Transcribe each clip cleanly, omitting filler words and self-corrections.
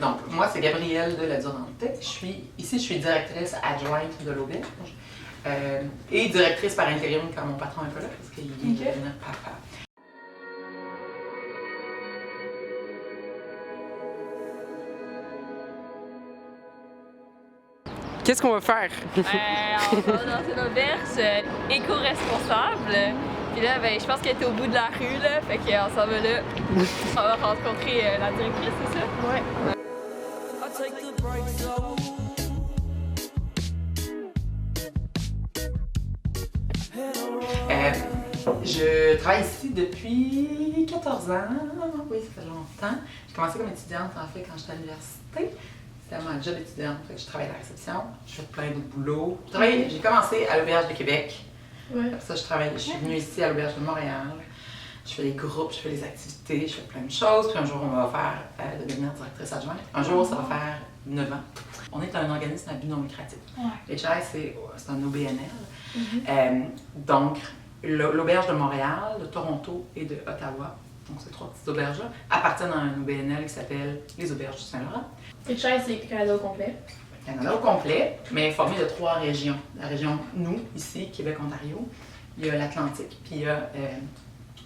Donc, moi, c'est Gabrielle de la Durante. Je suis directrice adjointe de l'auberge et directrice par intérim quand mon patron est pas là, parce qu'il vient de devenir papa. Qu'est-ce qu'on va faire? On va dans une auberge éco-responsable. Puis là, je pense qu'elle était au bout de la rue, là, fait qu'on s'en va là. On va rencontrer la directrice, c'est ça? Ouais. Je travaille ici depuis 14 ans. Oui, ça fait longtemps. J'ai commencé comme étudiante, en fait, quand j'étais à l'université. C'était mon job étudiante. Fait que je travaillais à la réception. Je fais plein de boulot. J'ai commencé à l'Auberge de Québec. Ouais. Après ça, je suis venue ici à l'Auberge de Montréal. Je fais des groupes, je fais des activités, je fais plein de choses. Puis un jour, on va faire de devenir directrice adjointe. Un jour, ça va faire 9 ans. On est un organisme à but non lucratif. Ouais. HI, c'est un OBNL. Donc, l'Auberge de Montréal, de Toronto et de Ottawa, donc ces 3 petites auberges-là, appartiennent à un OBNL qui s'appelle les Auberges du Saint-Laurent. HI, c'est Canada au complet. Canada au complet, mais formé de 3 régions. La région, nous, ici, Québec-Ontario, il y a l'Atlantique, puis il y a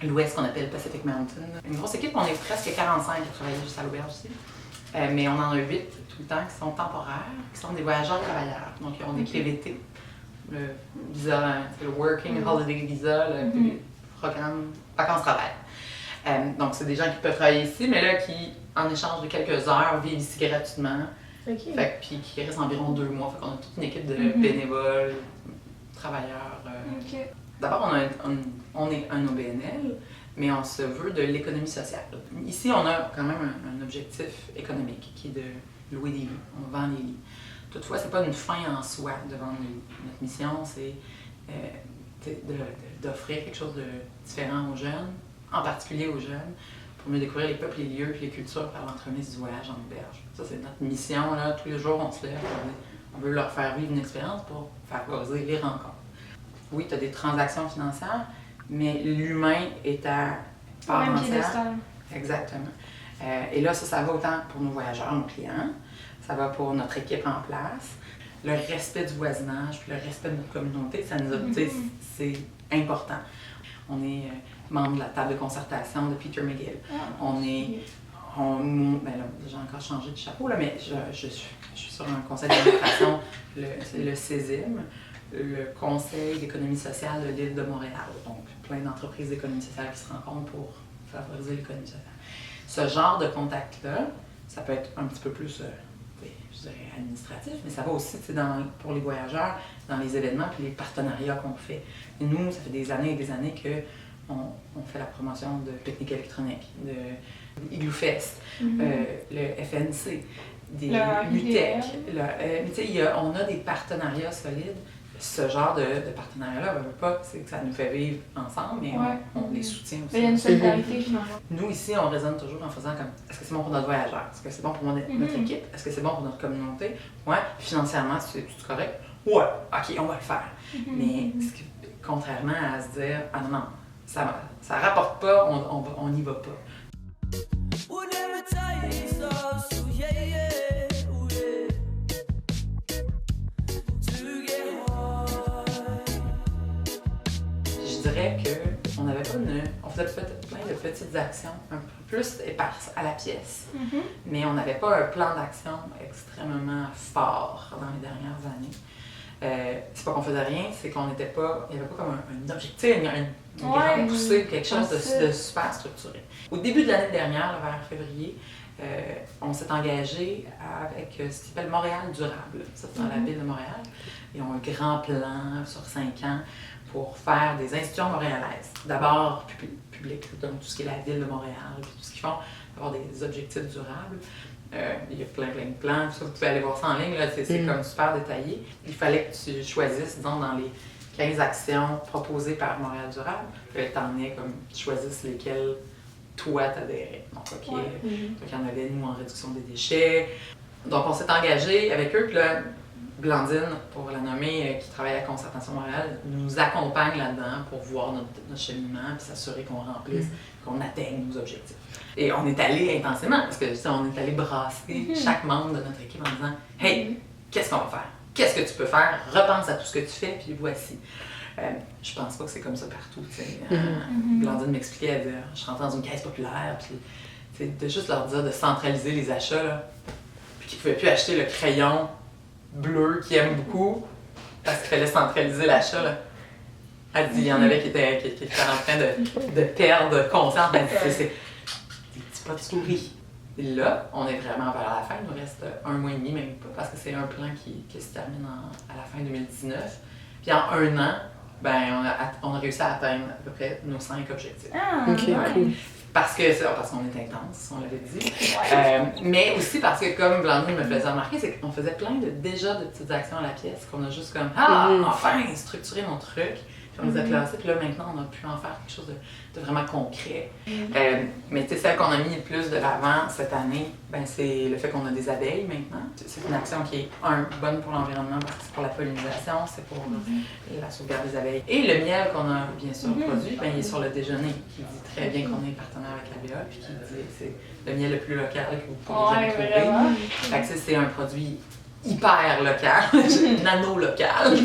l'Ouest qu'on appelle Pacific Mountain. Une grosse équipe, on est presque 45 à travailler juste à l'auberge ici. Mais on en a 8 tout le temps qui sont temporaires, qui sont des voyageurs travailleurs. Donc, ils ont des PVT, le visa, le Working Holiday Visa, le programme vacances-travail. Donc, c'est des gens qui peuvent travailler ici, mais là, qui, en échange de quelques heures, vivent ici gratuitement. Okay. Puis qui restent environ 2 mois. Fait qu'on a toute une équipe de bénévoles, travailleurs. Okay. D'abord, on est un OBNL, mais on se veut de l'économie sociale. Ici, on a quand même un objectif économique qui est de louer des lits. On vend les lits. Toutefois, c'est pas une fin en soi de vendre les lits. Notre mission, c'est d'offrir quelque chose de différent aux jeunes, en particulier aux jeunes, pour mieux découvrir les peuples, les lieux et les cultures par l'entremise du voyage en auberge. Ça, c'est notre mission. Là. Tous les jours, on se lève, on veut leur faire vivre une expérience pour favoriser les rencontres. Oui, tu as des transactions financières, mais l'humain est à part entière. Exactement. Et là, ça va autant pour nos voyageurs, nos clients, ça va pour notre équipe en place. Le respect du voisinage, puis le respect de notre communauté, ça nous a, c'est important. On est membre de la table de concertation de Peter McGill. Ben là, j'ai encore changé de chapeau, là, mais je suis sur un conseil d'administration, c'est le CESIM, le Conseil d'économie sociale de l'île de Montréal. Donc, plein d'entreprises d'économie sociale qui se rencontrent pour favoriser l'économie sociale. Ce genre de contact-là, ça peut être un petit peu plus, je dirais, administratif, mais ça va aussi pour les voyageurs, dans les événements et les partenariats qu'on fait. Et nous, ça fait des années et des années qu'on fait la promotion de pique-nique électronique, de Igloo Fest, le FNC, des UTEC. On a des partenariats solides. Ce genre de partenariat-là, on ne veut pas, c'est que ça nous fait vivre ensemble, mais on les soutient aussi. Il y a une solidarité, finalement. Nous, ici, on raisonne toujours en faisant comme, est-ce que c'est bon pour notre voyageur? Est-ce que c'est bon pour notre équipe? Est-ce que c'est bon pour notre communauté? Ouais. Financièrement, c'est tout correct? Ouais. OK, on va le faire. Mais contrairement à se dire, ah non, ça rapporte pas, on n'y va pas. Je dirais qu'on n'avait pas on faisait plein de petites actions un peu plus éparses à la pièce, mais on n'avait pas un plan d'action extrêmement fort dans les dernières années. C'est pas qu'on faisait rien, c'est qu'on n'était pas, il n'y avait pas comme un objectif, une grande poussée, quelque chose de super structuré. Au début de l'année dernière, vers février, on s'est engagé avec ce qui s'appelle Montréal durable. Ça, c'est dans la ville de Montréal. Ils ont un grand plan sur 5 ans pour faire des institutions montréalaises. D'abord publiques, donc tout ce qui est la ville de Montréal, puis tout ce qu'ils font, avoir des objectifs durables. Il y a plein de plans, ça, vous pouvez aller voir ça en ligne, là, c'est comme super détaillé. Il fallait que tu choisisses, disons, dans les 15 actions proposées par Montréal durable, que tu en aies comme, tu choisisses lesquelles toi t'adhérais. Donc, OK, donc il y en avait, nous, en réduction des déchets. Donc, on s'est engagé avec eux, puis là, Blandine, pour la nommer, qui travaille à Concertation Montréal, nous accompagne là-dedans pour voir notre cheminement puis s'assurer qu'on remplisse, qu'on atteigne nos objectifs. Et on est allé intensément, parce que on est allé brasser chaque membre de notre équipe en disant « Hey, qu'est-ce qu'on va faire? Qu'est-ce que tu peux faire? Repense à tout ce que tu fais, puis voici. » Je pense pas que c'est comme ça partout. Blandine m'expliquait, elle disait « Je rentre dans une caisse populaire, puis de juste leur dire de centraliser les achats, là, puis qu'ils pouvaient plus acheter le crayon bleu qu'ils aiment beaucoup, parce qu'il fallait centraliser l'achat. Là. Elle dit, il y en avait qui étaient en train de perdre conscience. Elle dit, c'est des petits pas de souris. Et là, on est vraiment vers la fin. Il nous reste 1 mois et demi, même pas, parce que c'est un plan qui se termine à la fin 2019. Puis en 1 an, ben, on a réussi à atteindre à peu près nos 5 objectifs. Cool. Parce qu'on est intense, on l'avait dit. Mais aussi parce que, comme Blandine me faisait remarquer, c'est qu'on faisait plein de petites actions à la pièce, qu'on a juste comme, enfin, structuré mon truc. Puis on les a classés, puis là, maintenant, on a pu en faire quelque chose de vraiment concret. Mais tu sais, celle qu'on a mis le plus de l'avant cette année, ben, c'est le fait qu'on a des abeilles maintenant. C'est une action qui est, bonne pour l'environnement parce que c'est pour la pollinisation, c'est pour la sauvegarde des abeilles. Et le miel qu'on a bien sûr produit, ben, il est sur le déjeuner, qui dit très bien qu'on est partenaire avec la BA, puis qui dit que c'est le miel le plus local que vous pourrez jamais trouver. Fait que c'est un produit hyper local, nano-local,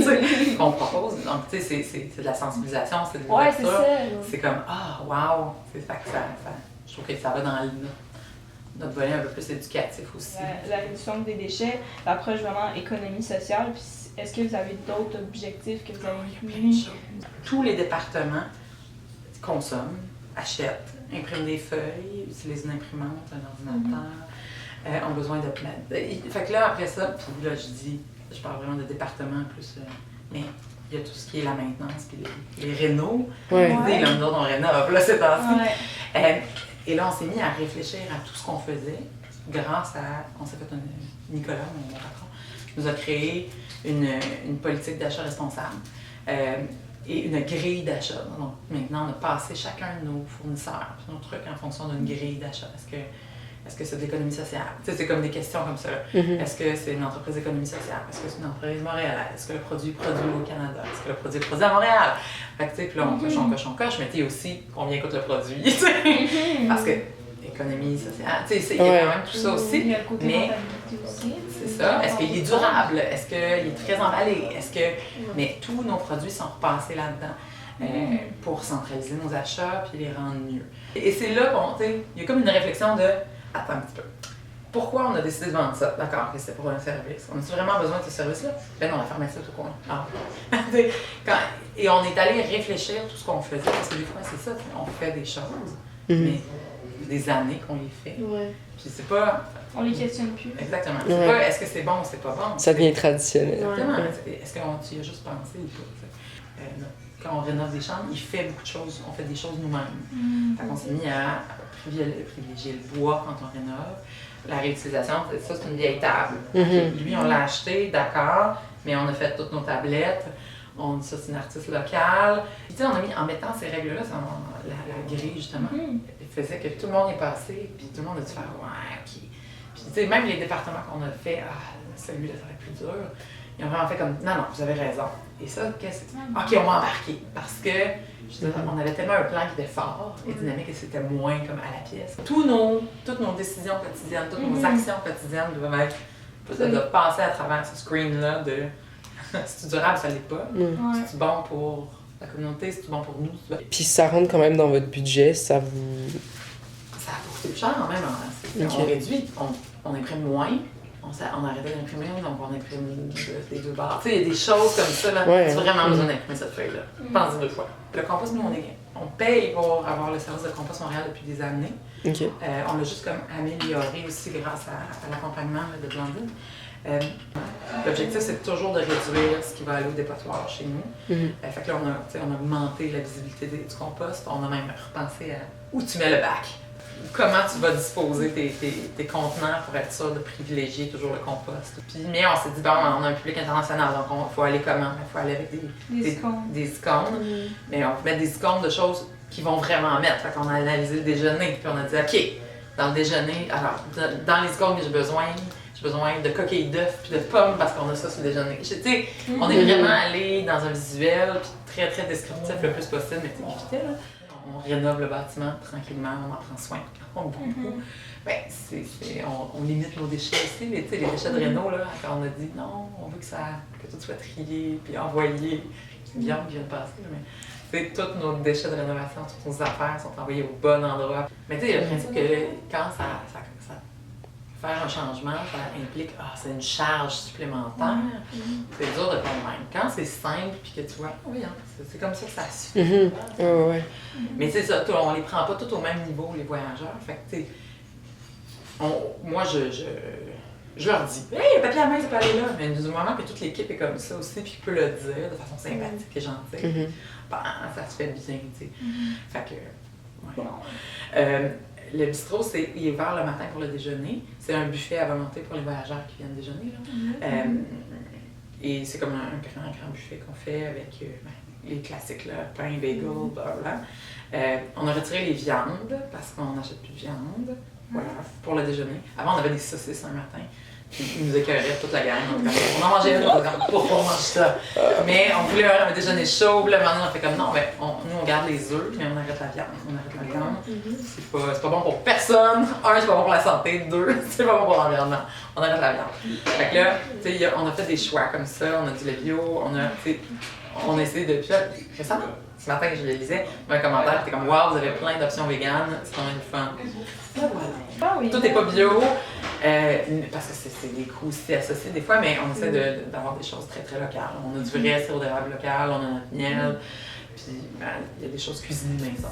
qu'on propose. Donc, tu sais, c'est de la sensibilisation, c'est de l'ouverture. C'est comme, wow! Fait que je trouve que ça va dans notre volet un peu plus éducatif aussi. La réduction des déchets, l'approche vraiment économie sociale, puis est-ce que vous avez d'autres objectifs que vous avez mis? Tous les départements consomment, achètent, impriment des feuilles, utilisent une imprimante, un ordinateur. Ont besoin de plein. Fait que là, après ça, puis là, je parle vraiment de département plus, mais il y a tout ce qui est la maintenance, puis les rénaux. Là, nous autres, on rénove, là, c'est temps-ci. Et là, on s'est mis à réfléchir à tout ce qu'on faisait grâce à, on s'est fait Nicolas, mon patron, nous a créé une politique d'achat responsable et une grille d'achat. Donc, maintenant, on a passé chacun de nos fournisseurs, nos trucs en fonction d'une grille d'achat. Est-ce que c'est de l'économie sociale? Tu sais, c'est comme des questions comme ça. Est-ce que c'est une entreprise d'économie sociale? Est-ce que c'est une entreprise montréalaise? Est-ce que le produit est produit au Canada? Est-ce que le produit est produit à Montréal? Fait que, tu sais, puis là, on coche, mais tu sais aussi combien coûte le produit, tu sais. Parce que économie sociale, tu sais, il y a quand même tout ça aussi. Il y a le côté mais aussi. c'est ça. Est-ce qu'il est durable? Est-ce qu'il est très emballé? Mais tous nos produits sont repassés là-dedans. Pour centraliser nos achats puis les rendre mieux. Et c'est là qu'on, tu sais, il y a comme une réflexion de attends un petit peu. Pourquoi on a décidé de vendre ça? D'accord, que c'était pour un service. On a-tu vraiment besoin de ce service-là? Ben non, la pharmacie tout coin. Et on est allé réfléchir tout ce qu'on faisait, parce que des fois, c'est ça, on fait des choses, mais des années qu'on les fait. Puis c'est pas... On les questionne plus. Exactement. C'est pas est-ce que c'est bon ou c'est pas bon. Ça devient traditionnel. Exactement. Est-ce qu'on y a juste pensé ou pas? Quand on rénove des chambres, il fait beaucoup de choses. On fait des choses nous-mêmes. Fait qu'on s'est mis à privilégier le bois quand on rénove. La réutilisation, ça, c'est une vieille table. Lui, on l'a acheté, d'accord, mais on a fait toutes nos tablettes. Ça, c'est une artiste locale. Puis, tu sais, en mettant ces règles-là, la grille, justement, faisait que tout le monde est passé, puis tout le monde a dû faire « ouais, OK ». Puis, tu sais, même les départements qu'on a fait, celui-là, ça va être plus dur. Ils ont vraiment fait comme, non, vous avez raison. Et ça, OK, on va embarquer. Parce que, on avait tellement un plan qui était fort et dynamique et c'était moins comme à la pièce. Toutes nos décisions quotidiennes, toutes nos actions quotidiennes doivent être, de passer à travers ce screen-là de, c'est-tu durable, ça l'est pas. C'est-tu bon pour la communauté, c'est-tu bon pour nous. Puis ça rentre quand même dans votre budget, ça vous... Ça a coûté cher quand même. On réduit, on imprime moins. On a arrêté d'imprimer, donc on imprime des 2 barres. Tu sais, il y a des choses comme ça, là. Tu as vraiment besoin d'imprimer cette feuille-là. Pense-y 2 fois. Le compost, nous, on paye pour avoir le service de Compost Montréal depuis des années. On l'a juste comme amélioré aussi grâce à l'accompagnement de Blandine. L'objectif, c'est toujours de réduire ce qui va aller au dépotoir chez nous. Fait que là, on a augmenté la visibilité du compost. On a même repensé à où tu mets le bac. Comment tu vas disposer tes contenants pour être sûr de privilégier toujours le compost. Mais on s'est dit, bon, on a un public international, donc il faut aller comment? Il faut aller avec des icônes. Mais on peut mettre des icônes de choses qui vont vraiment mettre. Fait qu'on a analysé le déjeuner, puis on a dit, OK, dans le déjeuner, alors, dans les icônes que j'ai besoin, j'ai besoin de coquilles d'œufs puis de pommes parce qu'on a ça sur le déjeuner. Tu sais, on est vraiment allé dans un visuel puis très très descriptif le plus possible, mais tu sais, là. On rénove le bâtiment tranquillement, on en prend soin, on beaucoup. Ben, on limite nos déchets aussi, les déchets de réno, là, quand on a dit non, on veut que tout soit trié puis envoyé, qui viennent passer. Là, mais tous nos déchets de rénovation, toutes nos affaires sont envoyées au bon endroit. Mais tu sais, le principe que quand faire un changement, ça implique c'est une charge supplémentaire. C'est dur de convaincre. Quand c'est simple puis que tu vois, oui, hein, c'est comme ça que ça se fait. Ouais. Mais c'est ça, on les prend pas tous au même niveau, les voyageurs. Fait que, tu sais, moi, je leur dis, hey, le papier à main, ça peut aller là. Mais du moment que toute l'équipe est comme ça aussi, puis peut le dire de façon sympathique et gentille, ben, ça se fait bien, tu sais. Fait que, ouais. Le bistrot, il est ouvert le matin pour le déjeuner. C'est un buffet à volonté pour les voyageurs qui viennent déjeuner, là. Et c'est comme un grand buffet qu'on fait avec les classiques, là, pain, bagel, beurre blanc. On a retiré les viandes parce qu'on n'achète plus de viande. Voilà, pour le déjeuner. Avant, on avait des saucisses un matin. Puis ils nous écœuraient toute la gang. On en mangeait une, pourquoi on mange ça? Mais on voulait un déjeuner chaud. Puis là, maintenant, on fait comme non, ben, nous, on garde les œufs, mais on arrête la viande. C'est pas bon pour personne. Un, c'est pas bon pour la santé. Deux, c'est pas bon pour l'environnement. On arrête la viande. Fait que là, tu sais, on a fait des choix comme ça. On a du lait bio. On a essayé de. Récemment, ce matin, je le lisais, un commentaire qui était comme waouh, vous avez plein d'options véganes, c'est quand même fun. Tout n'est pas bio, parce que c'est des coûts aussi associés des fois, mais on essaie d'avoir des choses très très locales. On a du vrai sirop d'érable local, on a notre miel, puis il y a des choses cuisinées maison.